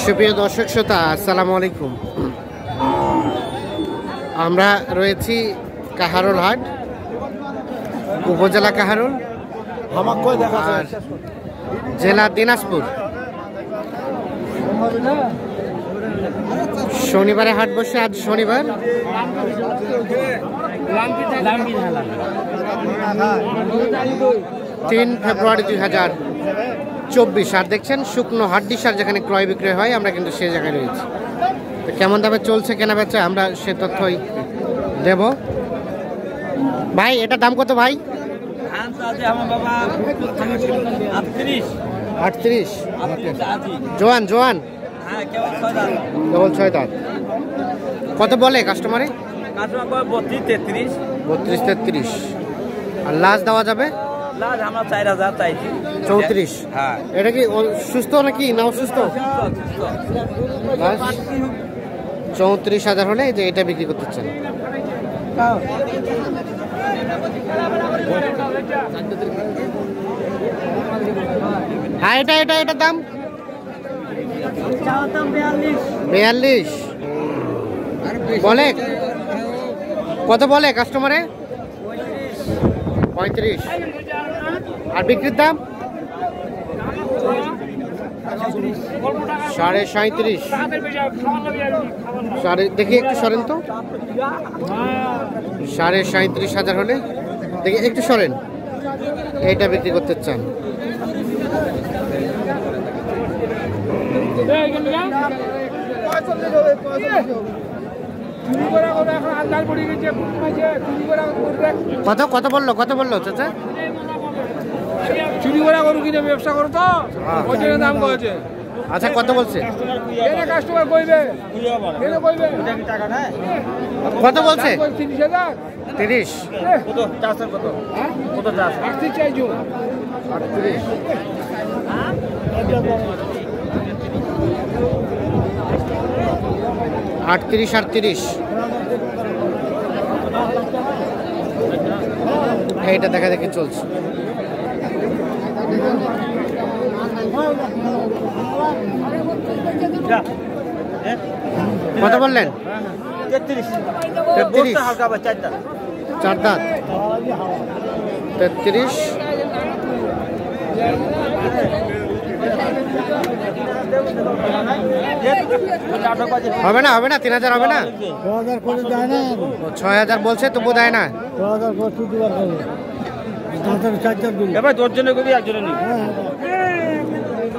সুপ্রিয় দর্শক শ্রোতা, আসসালামু আলাইকুম। আমরা রয়েছি কাহারোল হাট, উপজেলা কাহারোল, আর জেলা দিনাজপুর। শনিবারে হাট বসে, আজ শনিবার 3 ফেব্রুয়ারি 2024। আর দেখছেন শুকনো হাড্ডি সার যেখানে ক্রয় বিক্রয় হয়, আমরা কিন্তু সেই জায়গায় রয়েছি। তো কেমন দামে চলছে কেনা বেচা আমরা সে তথ্যই দেব। ভাই এটা দাম কত ভাই? 38। জোয়ান জোয়ান কেবল 6 দাঁত। কত বলে কাস্টমারে? 32-33। আর লাস্ট দেওয়া যাবে 34। এটা কি সুস্থ নাকি না অসুস্থ? 34,000 হলে যে এটা বিক্রি করতে চান। হ্যাঁ এটা দাম 42 বলে। কত বলে কাস্টমারে? 35। আর বিক্রির দাম 37.5। দেখি একটু সরেন তো। 37.5 হলে দেখি একটু সরেন। এইটা বিক্রি করতে চান। কত বললো চাচা? চুরি করে গরু কিনে ব্যবসা করো তো, ওই জন্য দাম করেছে। আচ্ছা কত বলছে? কাস্টমার কইবে কত বলছে? 30,000। 30। কত চাষের কত? কত চাষ? 38 চাইছো। 38। এইটা দেখা দেখি চলছে। কত বললেন? 33। 4 দাঁত। 33। হবে না 3000 হবে না? 6,000 বলছে তবু দেয় না।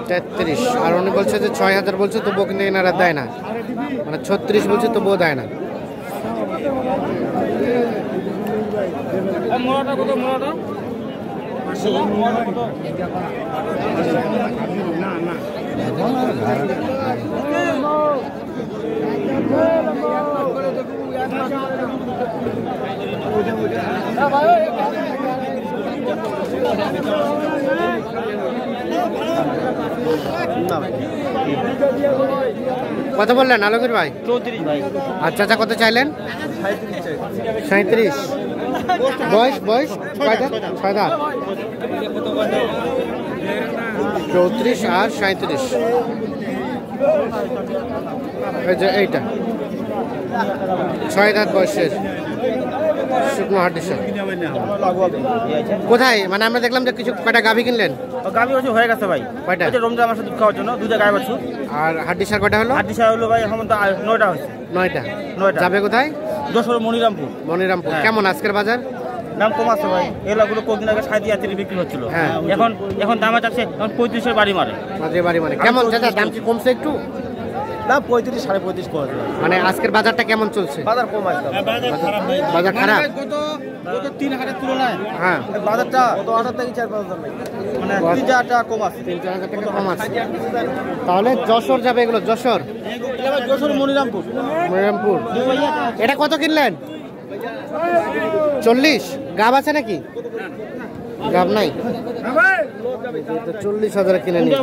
33। আর উনি বলছে যে 6,000 বলছে তবুও কিন্তু এনারা দেয় না, মানে 36 বলছে তবুও দেয় না। কত বললেন আলমগীর ভাই? 34 ভাই। আচ্ছা আচ্ছা কত চাইলেন? 37। বয়স 6 দাঁত। 34 আর 37। এই যে এইটা 6 দাঁত বয়সের শুকনো হাড্ডি সার। কোথায় মানে আমরা দেখলাম যে কিছু কয়টা গাভী কিনলেন? গাভী হয়ে গেছে ভাই। কয়টা? রমজান মাসে দুধ খাওয়ার জন্য দুধে গায়ে বাছুর। আর হাড্ডি সার কয়টা হলো? হাড্ডি সার হলো ভাই এখন তো 9টা হয়েছে। 9টা। যাবে কোথায়? যশোর মনিরামপুর। কেমন আজকের বাজার? দাম কম আছে ভাই। এগুলো কদিন আগে 37 বিক্রি হচ্ছিল। এখন দাম আছে 35-এর বাড়ি মারে। কেমন চাচা দাম কি কমছে একটু? দাম 35-35.5 কম আছে। মানে আজকের বাজারটা কেমন চলছে? বাজার কম আছে। বাজার খারাপ। গত 3 হাটের তুলনায় হ্যাঁ বাজারটা গত 8 থেকে 4-5 দাম মানে 3,000 টাকা কম আছে। 3-4 হাজার টাকা কম আছে। তাহলে যশোর যাবে এগুলো? যশোর মনিরামপুর। এটা কত কিনলেন? 40। গাব আছে নাকি? গাব নাই। 40,000 কিনে নিয়ে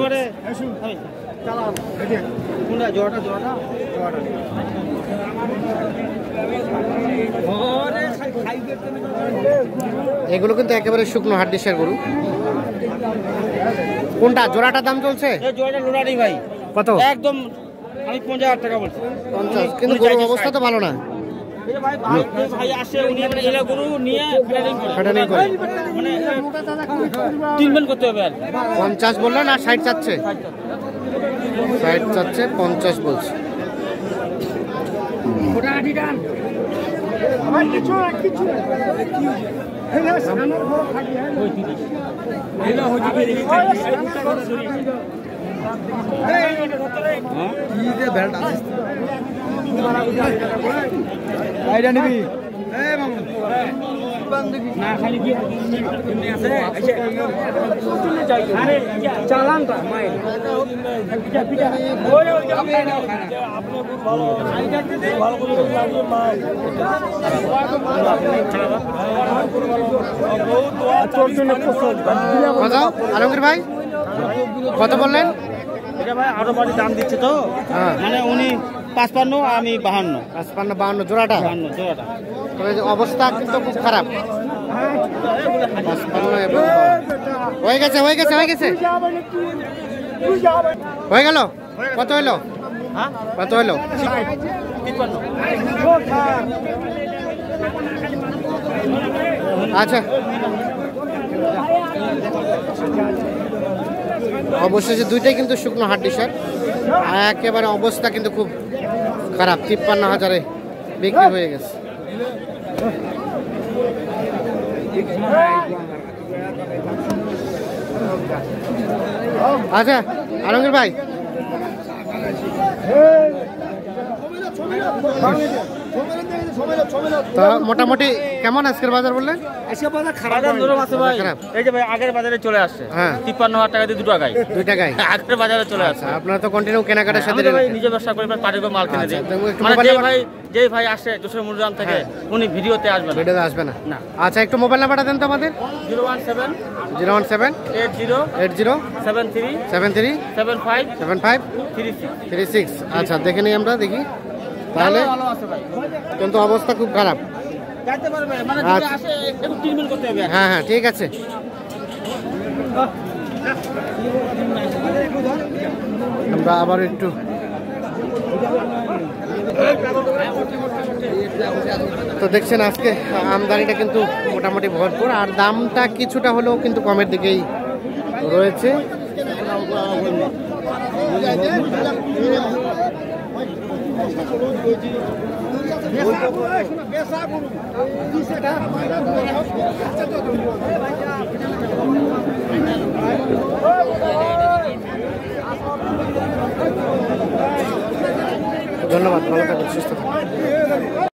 এগুলো কিন্তু একেবারে শুকনো হাড্ডিসার গরু। কোনটা জোড়াটার দাম চলছে? এই জোড়াটা লোড়ারি ভাই। কত? একদম আমি 50,000 টাকা বলছি। 50, কিন্তু গরুর অবস্থা তো ভালো না। এই যে ভাই আসে উনি মানে এলা গরু নিয়ে খাটানি করে মানে ট্রিটমেন্ট করতে হবে আর 50 বললেন আর 60 চাচ্ছে, 60 চাচ্ছে, 50 বলছে। কত আলমগীর ভাই কত বললেন? এটা ভাই আরো বাড়ি দাম দিচ্ছে তো, মানে উনি 55 আমি 52, 52 জোড়াটা, 52 জোড়াটা। তবে যে অবস্থা কিন্তু খুব খারাপ। 55 এবং হয়ে গেছে হয়ে গেছে হয়ে গেছে হয়ে গেল। কত হলো? হ্যাঁ কত হলো? 53। আচ্ছা, অবশেষে দুইটাই কিন্তু শুকনো হাড্ডি সার, একেবারে অবস্থা কিন্তু খুব খারাপ। 53,000-এ বিক্রি হয়ে গেছে। আচ্ছা আলমগীর ভাই, তো মোটামুটি কেমন আজকের বাজার বললেন? বাজার নরম আছে ভাই। খারাপ। এই যে ভাই আগের বাজারে চলে আসছে, হ্যাঁ। 53,000 টাকা দিয়ে দুটো গাই, দুইটা গাই আগের বাজারে চলে আসছে। আপনারা তো কন্টিনিউ কেনাকাটার সাথে আমাদের ভাই নিজে ব্যবসা করি, পাটির মাল কিনে দিই। আচ্ছা, তো একটু মানে মোবাইল যেই ভাই আসে যশোর মুরজাম থেকে, উনি ভিডিওতে আসবে না। ভিডিওতে আসবে না? না। আচ্ছা, একটু মোবাইল নাম্বারটা দেন তো আমাদের। 017 017 80 80 73 73 75 75 36। 36। আচ্ছা, দেখে নিই আমরা, দেখি তাহলে। ভালো আছে ভাই, কিন্তু অবস্থা খুব খারাপ। যাইতে পারবে মানে আচ্ছা। যদি আসে একটু ট্রিটমেন্ট করতে হবে। হ্যাঁ হ্যাঁ, ঠিক আছে। আমরা আবার একটু তো দেখছেন আজকে আমদানিটা কিন্তু মোটামুটি ভরপুর, আর দামটা কিছুটা হলেও কিন্তু কমের দিকেই রয়েছে। ধন্যবাদ, ভালো থাকুন, সুস্থ থাকুন।